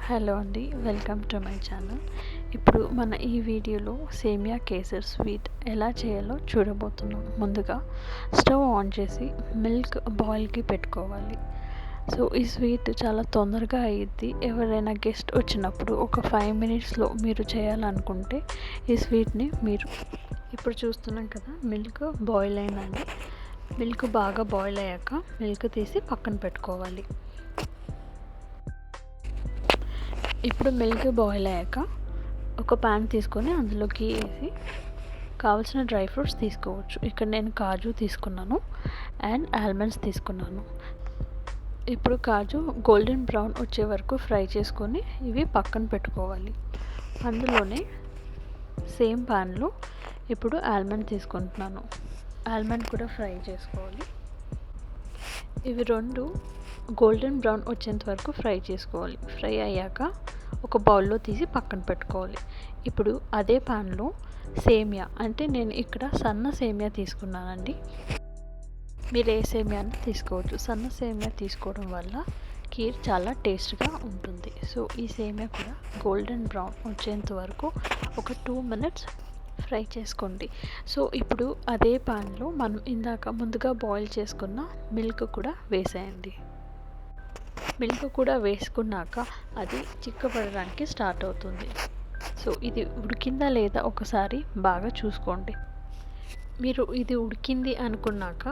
Hello అండి, welcome to my channel. ఇప్పుడు మన ఈ వీడియోలో సేమియా కేసర్ స్వీట్ ఎలా చేయాలో చూడబోతున్నాం. ముందుగా స్టవ్ ఆన్ చేసి మిల్క్ బాయిల్కి పెట్టుకోవాలి. సో ఈ స్వీట్ చాలా తొందరగా అయ్యిద్ది. ఎవరైనా గెస్ట్ వచ్చినప్పుడు ఒక 5 మినిట్స్లో మీరు చేయాలనుకుంటే ఈ స్వీట్ని మీరు ఇప్పుడు చూస్తున్నాం కదా, మిల్క్ బాయిల్ అయిందండి. మిల్క్ బాగా బాయిల్ అయ్యాక మిల్క్ తీసి పక్కన పెట్టుకోవాలి. ఇప్పుడు మిల్క్ బాయిల్ అయ్యాక ఒక ప్యాన్ తీసుకొని అందులోకి వేసి కావాల్సిన డ్రై ఫ్రూట్స్ తీసుకోవచ్చు. ఇక్కడ నేను కాజు తీసుకున్నాను అండ్ ఆల్మండ్స్ తీసుకున్నాను. ఇప్పుడు కాజు గోల్డెన్ బ్రౌన్ వచ్చే వరకు ఫ్రై చేసుకొని ఇవి పక్కన పెట్టుకోవాలి. అందులోనే సేమ్ ప్యాన్లో ఇప్పుడు ఆల్మండ్ తీసుకుంటున్నాను. ఆల్మండ్ కూడా ఫ్రై చేసుకోవాలి. ఇవి రెండు గోల్డెన్ బ్రౌన్ వచ్చేంత వరకు ఫ్రై చేసుకోవాలి. ఫ్రై అయ్యాక ఒక బౌల్లో తీసి పక్కన పెట్టుకోవాలి. ఇప్పుడు అదే ప్యాన్లో సేమియా, అంటే నేను ఇక్కడ సన్న సేమియా తీసుకున్నానండి. మీరు ఏ సేమియాని తీసుకోవచ్చు. సన్న సేమియా తీసుకోవడం వల్ల కీర్ చాలా టేస్ట్గా ఉంటుంది. సో ఈ సేమియా కూడా గోల్డెన్ బ్రౌన్ వచ్చేంత వరకు ఒక 2 మినిట్స్ ఫ్రై చేసుకోండి. సో ఇప్పుడు అదే ప్యాన్లో మనం ఇందాక ముందుగా బాయిల్ చేసుకున్న మిల్క్ కూడా వేసేయండి. మిల్క్ కూడా వేసుకున్నాక అది చిక్కబడడానికి స్టార్ట్ అవుతుంది. సో ఇది ఉడికిందా లేదా ఒకసారి బాగా చూసుకోండి. మీరు ఇది ఉడికింది అనుకున్నాక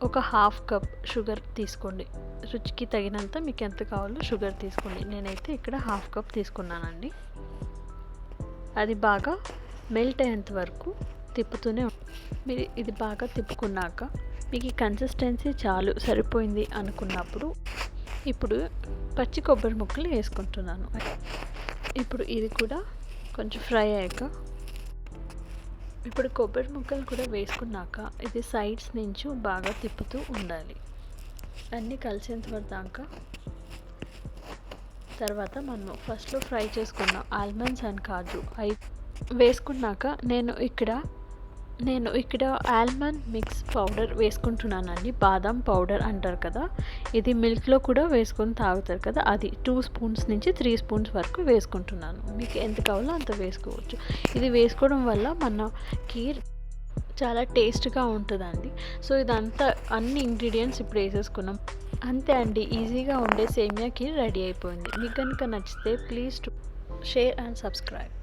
ఒక 1/2 కప్ షుగర్ తీసుకోండి. రుచికి తగినంత మీకు ఎంత కావాలో షుగర్ తీసుకోండి. నేనైతే ఇక్కడ 1/2 కప్ తీసుకున్నానండి. అది బాగా మెల్ట్ అయ్యేంత వరకు తిప్పుతూనే మీరు ఇది బాగా తిప్పుకున్నాక మీకు ఈ కన్సిస్టెన్సీ చాలు సరిపోయింది అనుకున్నప్పుడు ఇప్పుడు పచ్చి కొబ్బరి ముక్కలు వేసుకుంటున్నాను. ఇప్పుడు ఇది కూడా కొంచెం ఫ్రై అయ్యాక ఇప్పుడు కొబ్బరి ముక్కలు కూడా వేసుకున్నాక ఇది సైడ్స్ నుంచి బాగా తిప్పుతూ ఉండాలి. అన్నీ కలిసేంత వరకు దాకా. తర్వాత మనం ఫస్ట్లో ఫ్రై చేసుకున్న ఆల్మండ్స్ అండ్ కాజు అవి వేసుకున్నాక నేను ఇక్కడ ఆల్మండ్ మిక్స్ పౌడర్ వేసుకుంటున్నానండి. బాదం పౌడర్ అంటారు కదా, ఇది మిల్క్లో కూడా వేసుకొని తాగుతారు కదా, అది 2 స్పూన్స్ నుంచి 3 స్పూన్స్ వరకు వేసుకుంటున్నాను. మీకు ఎంత కావాలో అంత వేసుకోవచ్చు. ఇది వేసుకోవడం వల్ల మన కీర్ చాలా టేస్ట్గా ఉంటుందండి. సో ఇదంతా అన్ని ఇంగ్రీడియంట్స్ ఇప్పుడు వేసేసుకున్నాం. అంతే అండి, ఈజీగా ఉండే సేమియా కీర్ రెడీ అయిపోయింది. మీకు కనుక నచ్చితే ప్లీజ్ షేర్ అండ్ సబ్స్క్రైబ్.